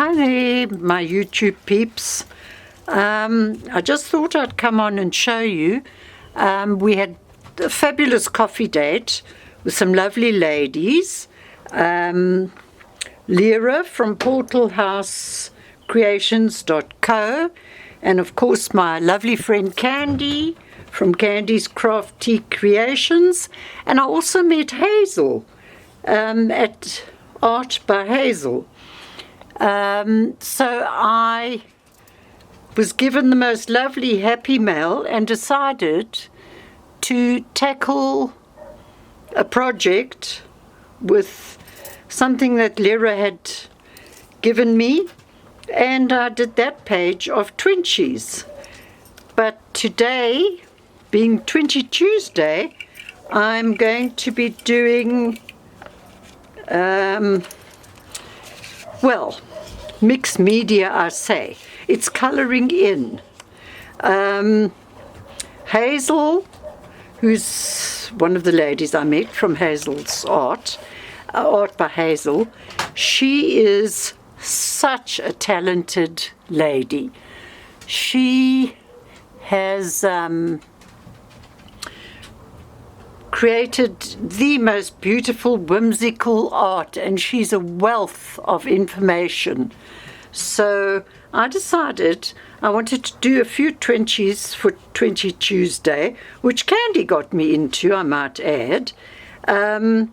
Hi there, my YouTube peeps. I just thought I'd come on and show you. We had a fabulous coffee date with some lovely ladies. Lere from portalhousecreations.co, and of course my lovely friend Candy from Candy's Crafty Creations. And I also met Hazel at Art by Hazel. So I was given the most lovely happy mail and decided to tackle a project with something that Lere had given me, and I did that page of Twinchies. But today, being Twinchy Tuesday, I'm going to be doing well, mixed media, I say. It's colouring in. Hazel, who's one of the ladies I met from Hazel's Art by Hazel, she is such a talented lady. She has created the most beautiful, whimsical art, and she's a wealth of information. So I decided I wanted to do a few Twinchies for Twinchy Tuesday, which Candy got me into, I might add. And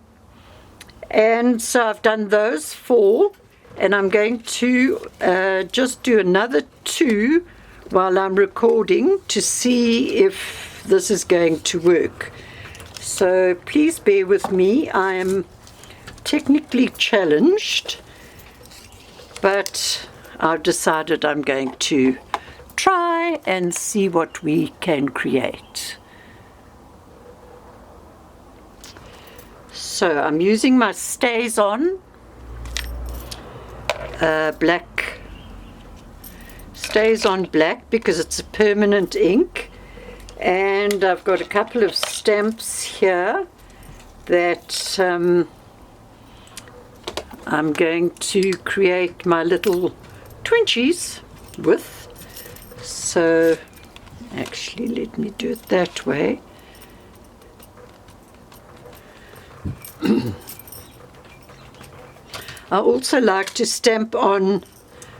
so I've done those 4, and I'm going to just do another 2 while I'm recording to see if this is going to work. So please bear with me. I am technically challenged, but I've decided I'm going to try and see what we can create. So I'm using my Stays On black, Stays On black, because it's a permanent ink. And I've got a couple of stamps here that I'm going to create my little Twinchies with. So actually, let me do it that way. I also like to stamp on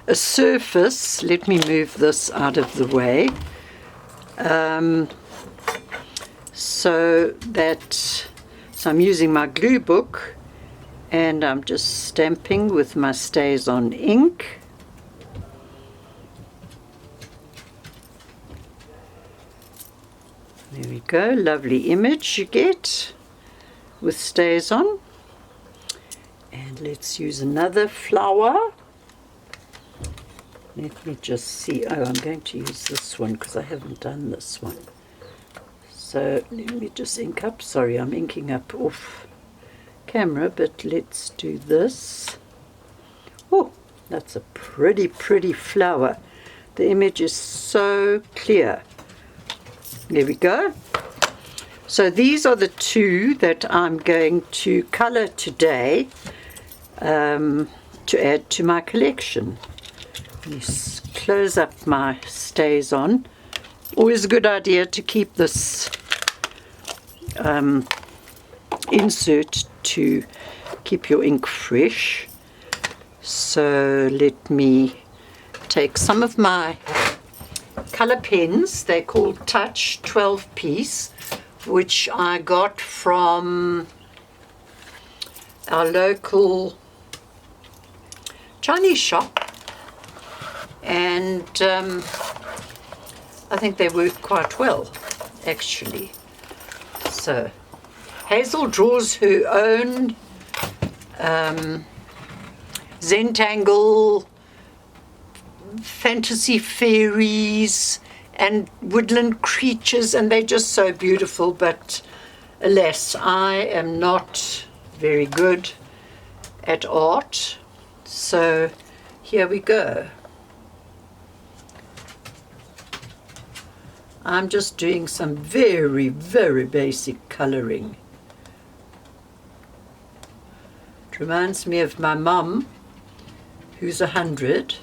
a surface. Let me move this out of the way. So I'm using my glue book, and I'm just stamping with my Stays On ink. There we go, lovely image you get with Stays On. And let's use another flower. Let me just see. Oh, I'm going to use this one because I haven't done this one. So let me just ink up. Sorry, I'm inking up off camera, but let's do this. Oh, that's a pretty, pretty flower. The image is so clear. There we go. So these are the 2 that I'm going to colour today to add to my collection. Let's close up my Stays On. Always a good idea to keep this insert to keep your ink fresh. So let me take some of my colour pens. They're called Touch 12-piece, which I got from our local Chinese shop. And I think they work quite well, actually. So Hazel draws her own Zentangle, fantasy fairies and woodland creatures, and they're just so beautiful. But alas, I am not very good at art. So here we go. I'm just doing some very, very basic colouring. It reminds me of my mum, who's 100,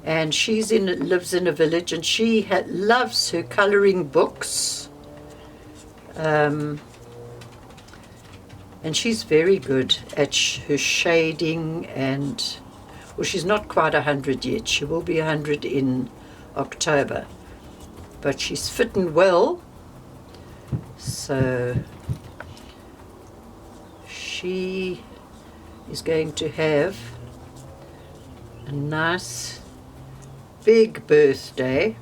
and lives in a village, and she loves her colouring books, and she's very good at her shading, and well, she's not quite 100 yet. She will be 100 in October, but she's fit and well, so she is going to have a nice big birthday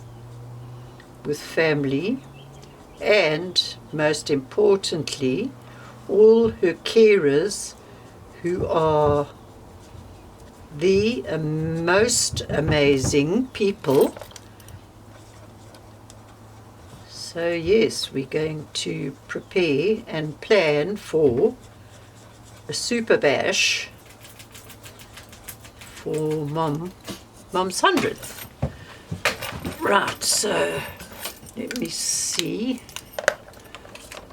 with family, and most importantly, all her carers, who are the most amazing people. So yes, we're going to prepare and plan for a super bash for Mom's 100th. Right, so let me see.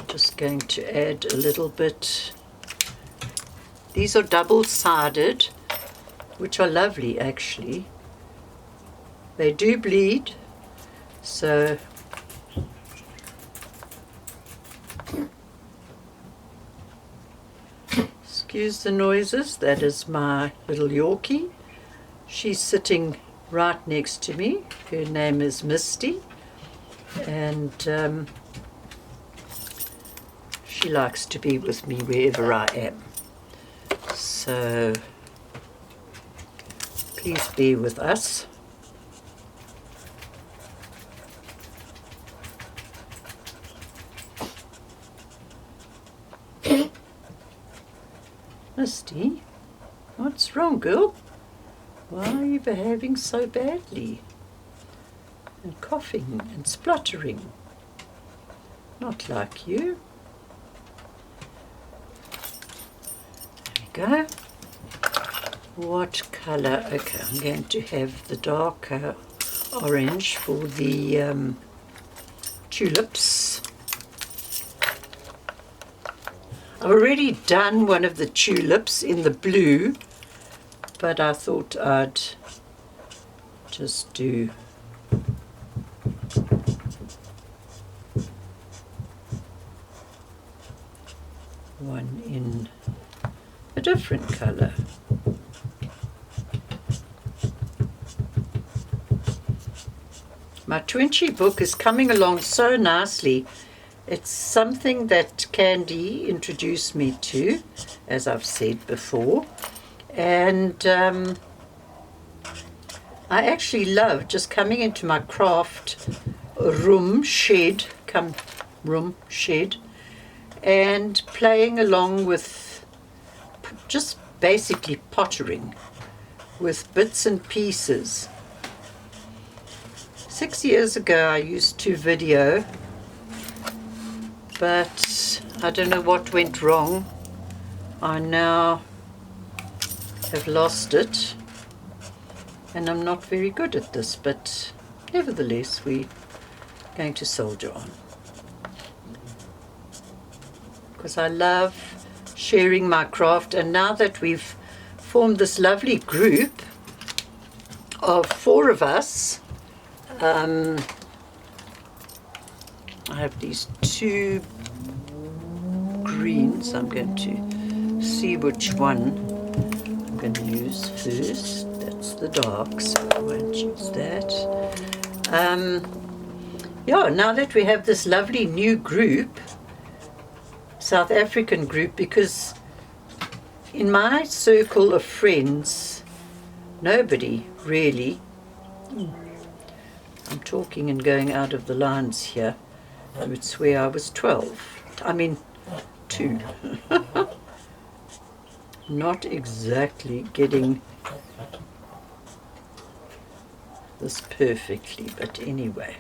Just going to add a little bit. These are double-sided, which are lovely actually. They do bleed, so excuse the noises. That is my little Yorkie. She's sitting right next to me. Her name is Misty, and she likes to be with me wherever I am. So please bear with us. Misty, what's wrong, girl? Why are you behaving so badly? And coughing and spluttering. Not like you. There we go. What colour? Okay, I'm going to have the darker orange for the tulips. I've already done one of the tulips in the blue, but I thought I'd just do one in a different colour. My twinchy book is coming along so nicely. It's something that Candy introduced me to, as I've said before, and I actually love just coming into my craft room shed and playing along with just basically pottering with bits and pieces. 6 years ago I used to video, but I don't know what went wrong. I now have lost it, and I'm not very good at this, but nevertheless we're going to soldier on, because I love sharing my craft. And now that we've formed this lovely group of 4 of us, I have these 2 greens. I'm going to see which one I'm going to use first. That's the dark, so I won't use that. Yeah, now that we have this lovely new group, South African group, because in my circle of friends, nobody really, I'm talking and going out of the lines here, I would swear I was 2. Not exactly getting this perfectly, but anyway,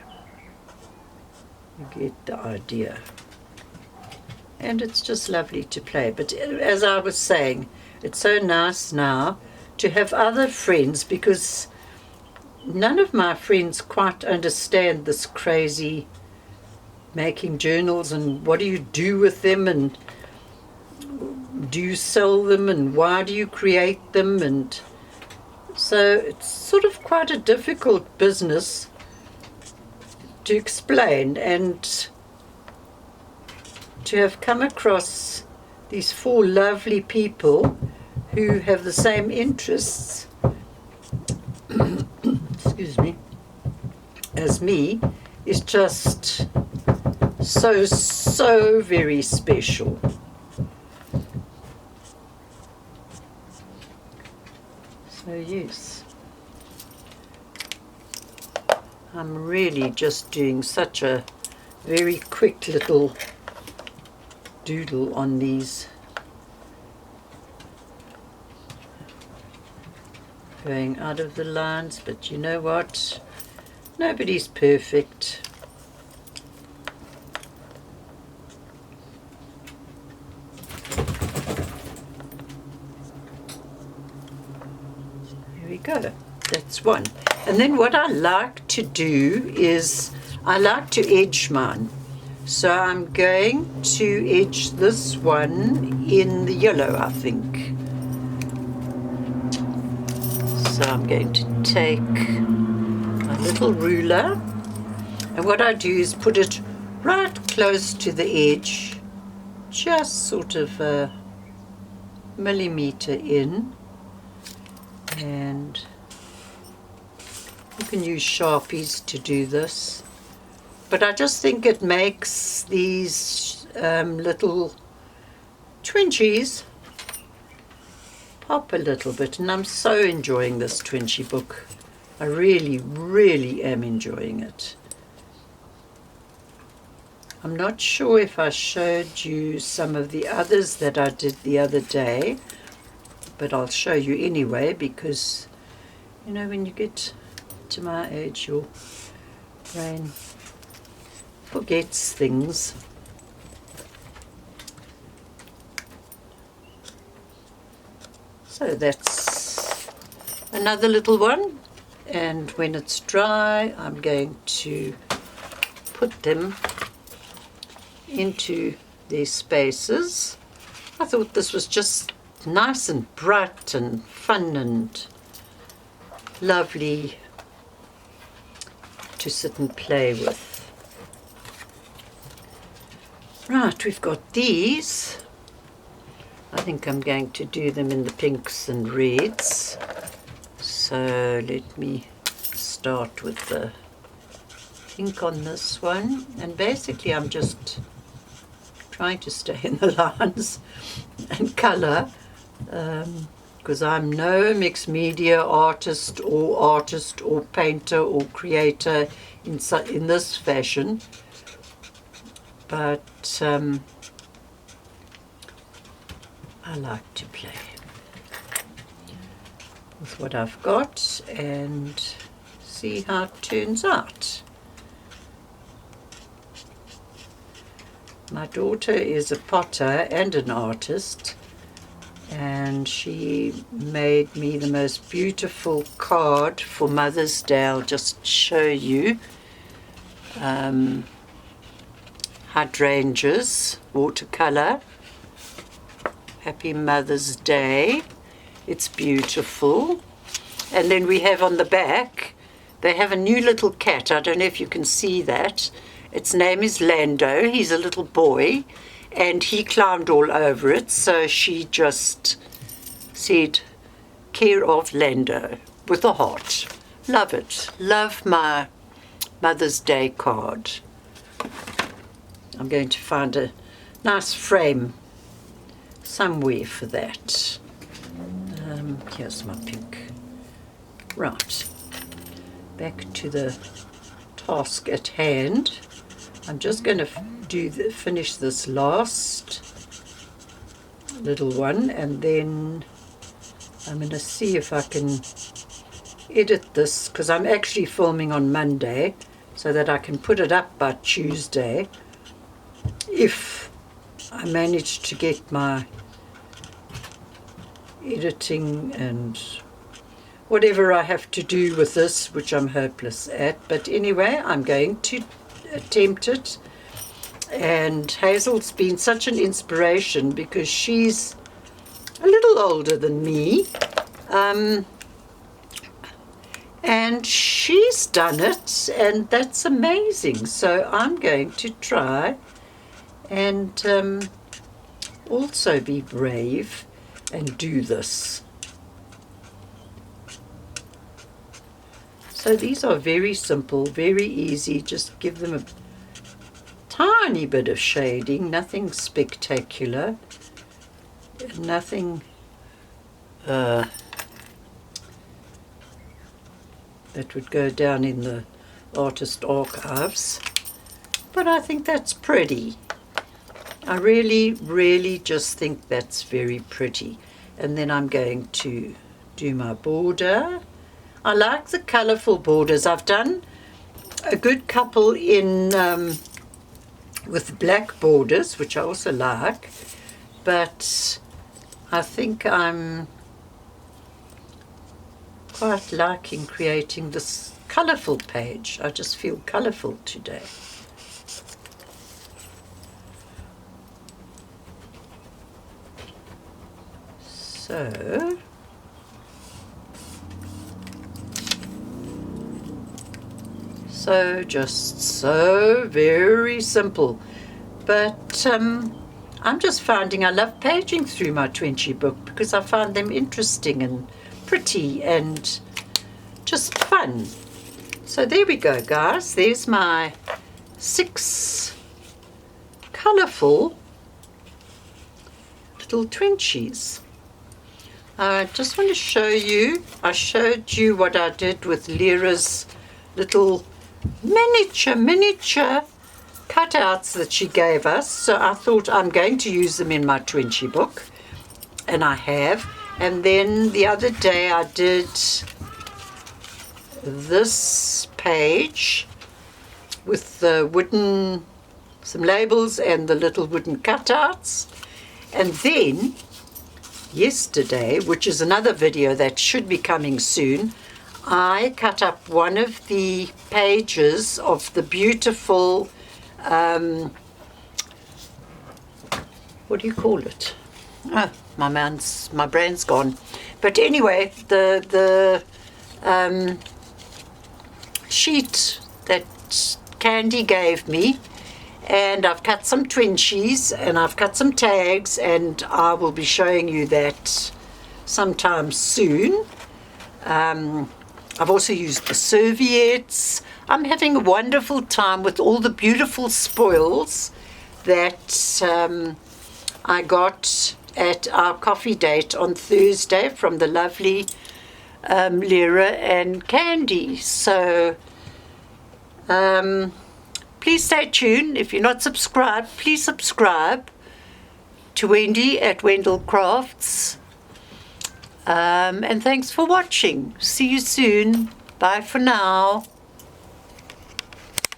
you get the idea. And it's just lovely to play. But as I was saying, it's so nice now to have other friends, because none of my friends quite understand this crazy making journals, and what do you do with them, and do you sell them, and why do you create them, and So it's sort of quite a difficult business to explain, and to have come across these 4 lovely people who have the same interests excuse me, as me, is just so very special. So yes, I'm really just doing such a very quick little doodle on these, going out of the lines, but you know what, nobody's perfect. There we go, that's one. And then what I like to do is I like to edge mine. So I'm going to edge this one in the yellow, I think. So I'm going to take my little ruler, and what I do is put it right close to the edge, just sort of a millimeter in, and you can use Sharpies to do this. But I just think it makes these little twinchies pop a little bit, and I'm so enjoying this twinchy book. I really am enjoying it. I'm not sure if I showed you some of the others that I did the other day, but I'll show you anyway, because you know, when you get to my age, your brain forgets things. So that's another little one, and when it's dry I'm going to put them into their spaces. I thought this was just nice and bright and fun and lovely to sit and play with. Right, we've got these. I think I'm going to do them in the pinks and reds. So let me start with the ink on this one. And basically I'm just trying to stay in the lines and colour, because I'm no mixed media artist or painter or creator in this fashion. But I like to play with what I've got and see how it turns out. My daughter is a potter and an artist, and she made me the most beautiful card for Mother's Day. I'll just show you. Hydrangeas, watercolor. Happy Mother's Day. It's beautiful. And then we have on the back, they have a new little cat. I don't know if you can see that. Its name is Lando. He's a little boy, and he climbed all over it, so she just said, care of Lando, with a heart. Love it. Love my Mother's Day card. I'm going to find a nice frame somewhere for that. Here's my pink. Right, back to the task at hand. I'm just going to finish this last little one, and then I'm going to see if I can edit this, because I'm actually filming on Monday, so that I can put it up by Tuesday, if I manage to get my editing and whatever I have to do with this, which I'm hopeless at. But anyway, I'm going to attempt it. And Hazel's been such an inspiration, because she's a little older than me. and she's done it, and that's amazing. So I'm going to try and also be brave and do this. So these are very simple, very easy. Just give them a tiny bit of shading, nothing spectacular, nothing that would go down in the artist archives. But I think that's pretty. I really just think that's very pretty. And then I'm going to do my border. I like the colourful borders. I've done a good couple in with black borders, which I also like, but I think I'm quite liking creating this colourful page. I just feel colourful today. So just so very simple, but I'm just finding I love paging through my twinchy book because I find them interesting and pretty and just fun. So there we go, guys. There's my 6 colourful little twinchies. I just want to show you, I showed you what I did with Lere's little miniature cutouts that she gave us. So I thought I'm going to use them in my twinchy book, and I have. And then the other day I did this page with the wooden, some labels and the little wooden cutouts. And then yesterday, which is another video that should be coming soon, I cut up one of the pages of the beautiful, what do you call it? Oh, my brain's gone. But anyway, the sheet that Candy gave me, and I've cut some twinchies and I've cut some tags, and I will be showing you that sometime soon. I've also used the serviettes. I'm having a wonderful time with all the beautiful spoils that I got at our coffee date on Thursday from the lovely Lere and Candy. So please stay tuned. If you're not subscribed, please subscribe to Wendy at Wendell Crafts. And thanks for watching. See you soon. Bye for now.